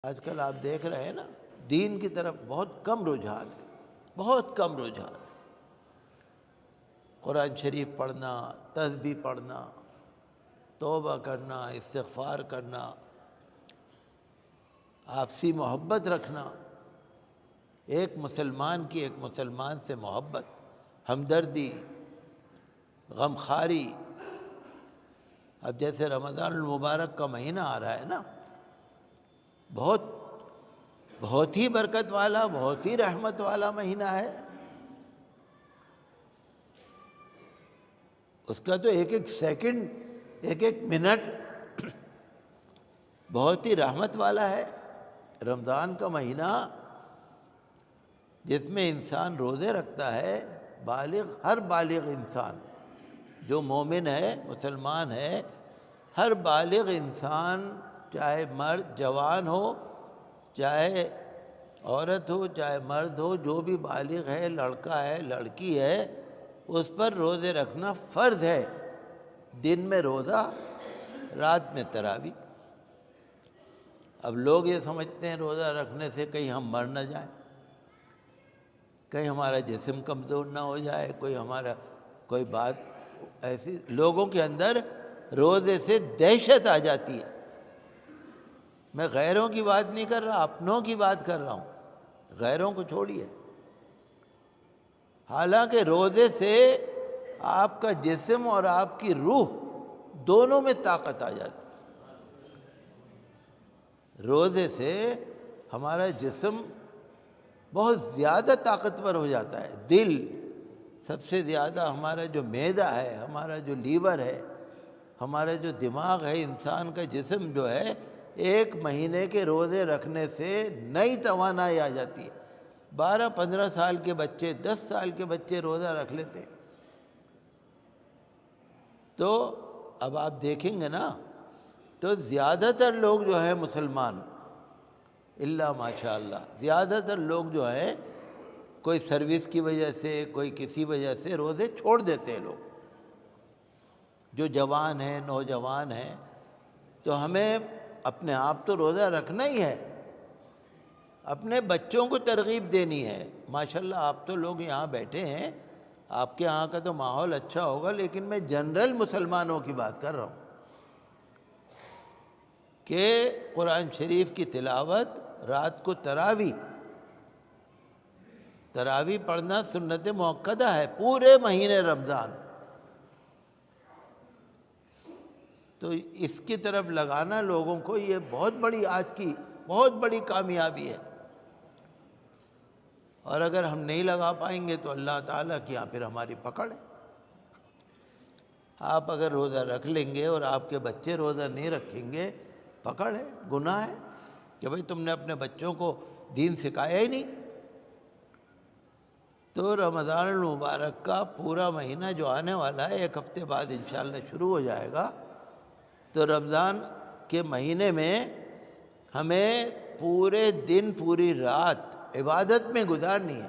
آج کل آپ دیکھ رہے ہیں نا، دین کی طرف بہت کم رجحان ہے، بہت کم رجحان ہے۔ قرآن شریف پڑھنا، تسبیح پڑھنا، توبہ کرنا، استغفار کرنا، آپسی محبت رکھنا، ایک مسلمان کی ایک مسلمان سے محبت، ہمدردی، غمخواری۔ اب جیسے رمضان المبارک کا مہینہ آ رہا ہے نا، بہت ہی برکت والا، بہت ہی رحمت والا مہینہ ہے۔ اس کا تو ایک ایک سیکنڈ، ایک ایک منٹ بہت ہی رحمت والا ہے۔ رمضان کا مہینہ جس میں انسان روزے رکھتا ہے، ہر بالغ انسان جو مومن ہے، مسلمان ہے، ہر بالغ انسان، چاہے مرد جوان ہو، چاہے عورت ہو، چاہے مرد ہو، جو بھی بالغ ہے، لڑکا ہے، لڑکی ہے، اس پر روزے رکھنا فرض ہے۔ دن میں روزہ، رات میں تراویح۔ اب لوگ یہ سمجھتے ہیں روزہ رکھنے سے کہیں ہم مر نہ جائیں، کہیں ہمارا جسم کمزور نہ ہو جائے، کوئی بات ایسی لوگوں کے اندر روزے سے دہشت آ جاتی ہے۔ میں غیروں کی بات نہیں کر رہا، اپنوں کی بات کر رہا ہوں، غیروں کو چھوڑیے۔ حالانکہ روزے سے آپ کا جسم اور آپ کی روح دونوں میں طاقت آ جاتی ہے۔ روزے سے ہمارا جسم بہت زیادہ طاقتور ہو جاتا ہے، دل سب سے زیادہ، ہمارا جو معدہ ہے، ہمارا جو لیور ہے، ہمارا جو دماغ ہے، انسان کا جسم جو ہے، ایک مہینے کے روزے رکھنے سے نئی توانائی آ جاتی ہے۔ 12-15 سال کے بچے، 10 سال کے بچے روزہ رکھ لیتے ہیں۔ تو اب آپ دیکھیں گے نا، تو زیادہ تر لوگ جو ہیں مسلمان، اللہ ماشاء اللہ، زیادہ تر لوگ جو ہیں کوئی سروس کی وجہ سے، کوئی کسی وجہ سے روزے چھوڑ دیتے ہیں لوگ، جو جوان ہیں، نوجوان ہیں۔ تو ہمیں اپنے آپ تو روزہ رکھنا ہی ہے، اپنے بچوں کو ترغیب دینی ہے۔ ماشاءاللہ آپ تو لوگ یہاں بیٹھے ہیں، آپ کے یہاں کا تو ماحول اچھا ہوگا، لیکن میں جنرل مسلمانوں کی بات کر رہا ہوں کہ قرآن شریف کی تلاوت، رات کو تراویح پڑھنا سنت مؤکدہ ہے پورے مہینے رمضان۔ تو اس کی طرف لگانا لوگوں کو، یہ بہت بڑی آج کی بہت بڑی کامیابی ہے۔ اور اگر ہم نہیں لگا پائیں گے تو اللہ تعالیٰ کی یہاں پھر ہماری پکڑ ہے۔ آپ اگر روزہ رکھ لیں گے اور آپ کے بچے روزہ نہیں رکھیں گے، پکڑ ہے، گناہ ہے کہ بھئی تم نے اپنے بچوں کو دین سکھایا ہی نہیں۔ تو رمضان المبارک کا پورا مہینہ جو آنے والا ہے، 1 ہفتے بعد انشاءاللہ شروع ہو جائے گا، تو رمضان کے مہینے میں ہمیں پورے دن، پوری رات عبادت میں گزارنی ہے،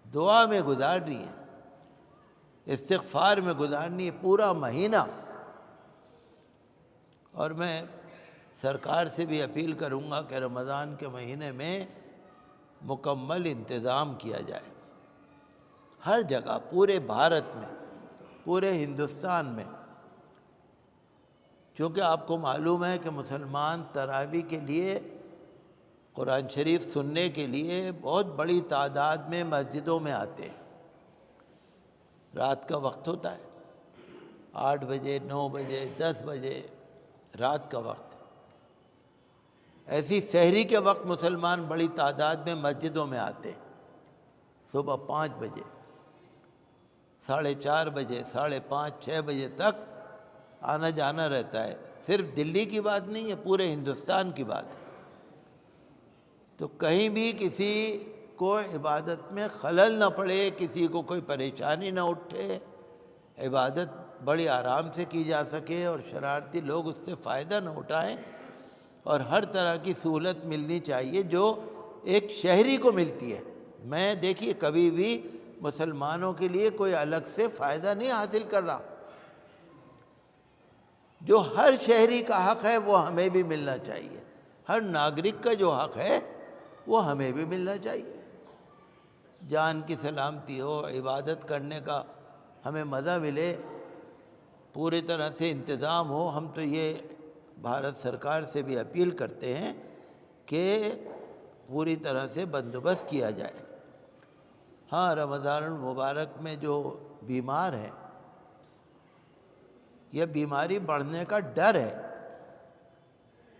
دعا میں گزارنی ہے، استغفار میں گزارنی ہے، پورا مہینہ۔ اور میں سرکار سے بھی اپیل کروں گا کہ رمضان کے مہینے میں مکمل انتظام کیا جائے، ہر جگہ، پورے بھارت میں، پورے ہندوستان میں۔ چونکہ آپ کو معلوم ہے کہ مسلمان تراویح کے لیے، قرآن شریف سننے کے لیے بہت بڑی تعداد میں مسجدوں میں آتے ہیں۔ رات کا وقت ہوتا ہے، 8 بجے، 9 بجے، 10 بجے رات کا وقت۔ ایسی سحری کے وقت مسلمان بڑی تعداد میں مسجدوں میں آتے ہیں، صبح 5 بجے، 4:30 بجے، 5:30، 6 بجے تک آنا جانا رہتا ہے۔ صرف دلی کی بات نہیں ہے، پورے ہندوستان کی بات ہے۔ تو کہیں بھی کسی کو عبادت میں خلل نہ پڑے، کسی کو کوئی پریشانی نہ اٹھے، عبادت بڑی آرام سے کی جا سکے اور شرارتی لوگ اس سے فائدہ نہ اٹھائیں، اور ہر طرح کی سہولت ملنی چاہیے جو ایک شہری کو ملتی ہے۔ میں دیکھیے کبھی بھی مسلمانوں کے لیے کوئی الگ سے فائدہ نہیں حاصل کر رہا، جو ہر شہری کا حق ہے وہ ہمیں بھی ملنا چاہیے، ہر ناگرک کا جو حق ہے وہ ہمیں بھی ملنا چاہیے۔ جان کی سلامتی ہو، عبادت کرنے کا ہمیں مزہ ملے، پوری طرح سے انتظام ہو۔ ہم تو یہ بھارت سرکار سے بھی اپیل کرتے ہیں کہ پوری طرح سے بندوبست کیا جائے۔ ہاں، رمضان المبارک میں جو بیمار ہیں، یہ بیماری بڑھنے کا ڈر ہے۔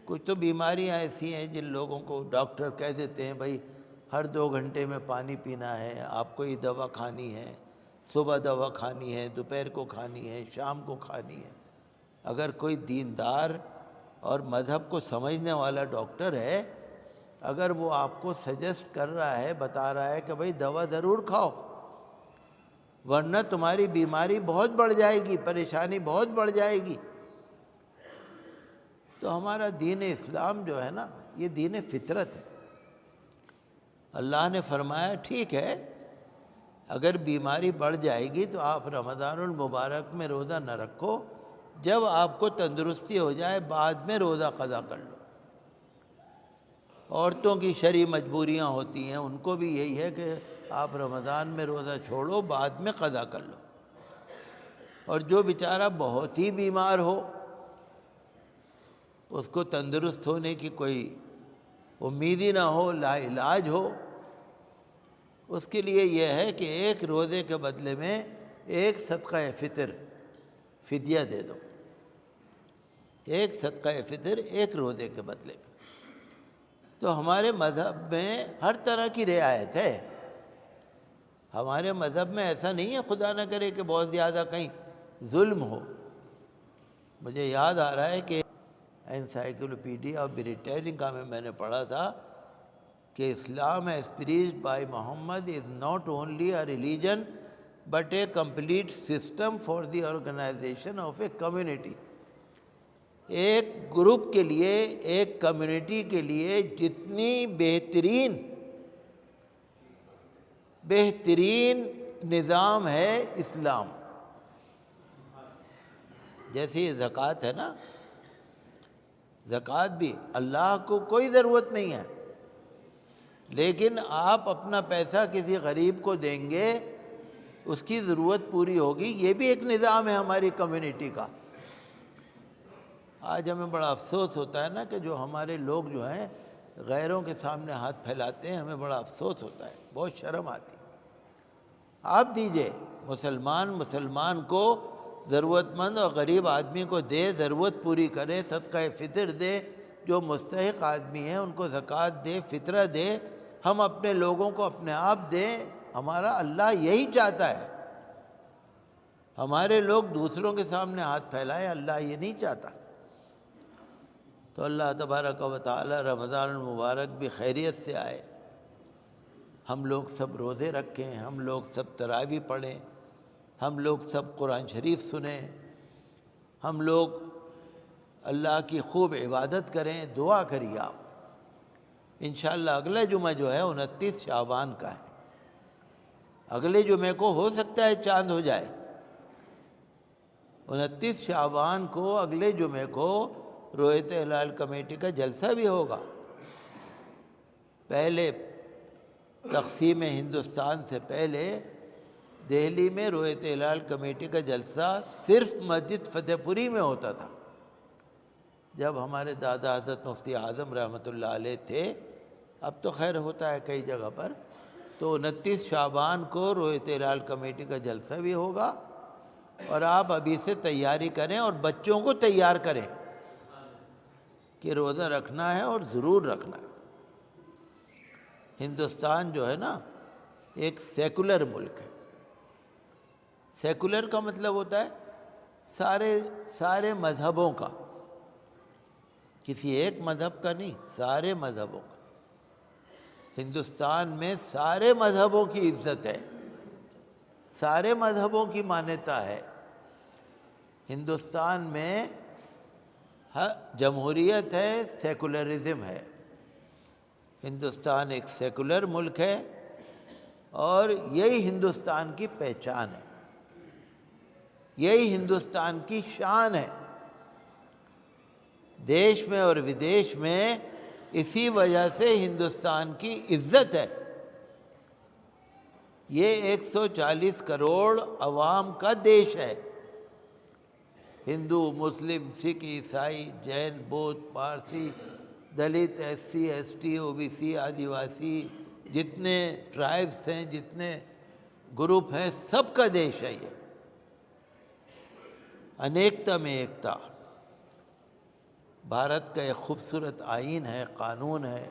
کچھ تو بیماریاں ایسی ہیں جن لوگوں کو ڈاکٹر کہہ دیتے ہیں بھائی ہر 2 گھنٹے میں پانی پینا ہے، آپ کو یہ دوا کھانی ہے، صبح دوا کھانی ہے، دوپہر کو کھانی ہے، شام کو کھانی ہے۔ اگر کوئی دیندار اور مذہب کو سمجھنے والا ڈاکٹر ہے، اگر وہ آپ کو سجیسٹ کر رہا ہے، بتا رہا ہے کہ بھائی دوا ضرور کھاؤ ورنہ تمہاری بیماری بہت بڑھ جائے گی، پریشانی بہت بڑھ جائے گی، تو ہمارا دین اسلام جو ہے نا، یہ دین فطرت ہے۔ اللہ نے فرمایا ٹھیک ہے، اگر بیماری بڑھ جائے گی تو آپ رمضان المبارک میں روزہ نہ رکھو، جب آپ کو تندرستی ہو جائے بعد میں روزہ قضا کر لو۔ عورتوں کی شرعی مجبوریاں ہوتی ہیں، ان کو بھی یہی ہے کہ آپ رمضان میں روزہ چھوڑو، بعد میں قضا کر لو۔ اور جو بیچارہ بہت ہی بیمار ہو، اس کو تندرست ہونے کی کوئی امید ہی نہ ہو، لا علاج ہو، اس کے لیے یہ ہے کہ ایک روزے کے بدلے میں ایک صدقہ فطر فدیہ دے دو، ایک صدقہ فطر ایک روزے کے بدلے میں۔ تو ہمارے مذہب میں ہر طرح کی رعایت ہے۔ ہمارے مذہب میں ایسا نہیں ہے خدا نہ کرے کہ بہت زیادہ کہیں ظلم ہو۔ مجھے یاد آ رہا ہے کہ انسائیکلوپیڈیا آف بریٹینیکا میں نے پڑھا تھا کہ Islam is preached by Muhammad is not only a religion but a complete system for the organisation of a community. ایک گروپ کے لیے، ایک کمیونٹی کے لیے جتنی بہترین نظام ہے اسلام۔ جیسے یہ زکوٰۃ ہے نا، زکوٰۃ بھی اللہ کو کوئی ضرورت نہیں ہے، لیکن آپ اپنا پیسہ کسی غریب کو دیں گے، اس کی ضرورت پوری ہوگی، یہ بھی ایک نظام ہے ہماری کمیونٹی کا۔ آج ہمیں بڑا افسوس ہوتا ہے نا کہ جو ہمارے لوگ جو ہیں غیروں کے سامنے ہاتھ پھیلاتے ہیں، ہمیں بڑا افسوس ہوتا ہے، بہت شرم آتی ہے۔ آپ دیجئے، مسلمان کو ضرورت مند اور غریب آدمی کو دے، ضرورت پوری کرے، صدقہ فطر دے، جو مستحق آدمی ہیں ان کو زکوٰۃ دے، فطرہ دے، ہم اپنے لوگوں کو اپنے آپ دیں۔ ہمارا اللہ یہی چاہتا ہے۔ ہمارے لوگ دوسروں کے سامنے ہاتھ پھیلائے، اللہ یہ نہیں چاہتا۔ تو اللہ تبارک و تعالی رمضان المبارک بھی خیریت سے آئے، ہم لوگ سب روزے رکھیں، ہم لوگ سب تراویح پڑھیں، ہم لوگ سب قرآن شریف سنیں، ہم لوگ اللہ کی خوب عبادت کریں، دعا کریے آپ۔ انشاءاللہ اگلا جمعہ جو ہے 29 شعبان کا ہے، اگلے جمعے کو ہو سکتا ہے چاند ہو جائے۔ 29 شعبان کو اگلے جمعے کو رویت ہلال کمیٹی کا جلسہ بھی ہوگا۔ پہلے تقسیم ہندوستان سے پہلے دہلی میں رویت ہلال کمیٹی کا جلسہ صرف مسجد فتح پوری میں ہوتا تھا، جب ہمارے دادا حضرت مفتی اعظم رحمۃ اللہ علیہ تھے۔ اب تو خیر ہوتا ہے کئی جگہ پر۔ تو 29 شعبان کو رویت ہلال کمیٹی کا جلسہ بھی ہوگا، اور آپ ابھی سے تیاری کریں اور بچوں کو تیار کریں کہ روزہ رکھنا ہے اور ضرور رکھنا ہے۔ ہندوستان جو ہے نا ایک سیکولر ملک ہے۔ سیکولر کا مطلب ہوتا ہے سارے مذہبوں کا، کسی ایک مذہب کا نہیں، سارے مذہبوں کا۔ ہندوستان میں سارے مذہبوں کی عزت ہے، سارے مذہبوں کی مانیتا ہے۔ ہندوستان میں جمہوریت ہے، سیکولرزم ہے۔ ہندوستان ایک سیکولر ملک ہے، اور یہی ہندوستان کی پہچان ہے، یہی ہندوستان کی شان ہے۔ دیش میں اور ودیش میں اسی وجہ سے ہندوستان کی عزت ہے۔ یہ 140 کروڑ عوام کا دیش ہے، ہندو، مسلم، سکھ، عیسائی، جین، بودھ، پارسی، دلت، S C, S T, O B C, آدیواسی، جتنے ٹرائبس ہیں، جتنے گروپ ہیں، سب کا دیش ہے یہ۔ انیکتا میں ایکتا، بھارت کا ایک خوبصورت آئین ہے، قانون ہے،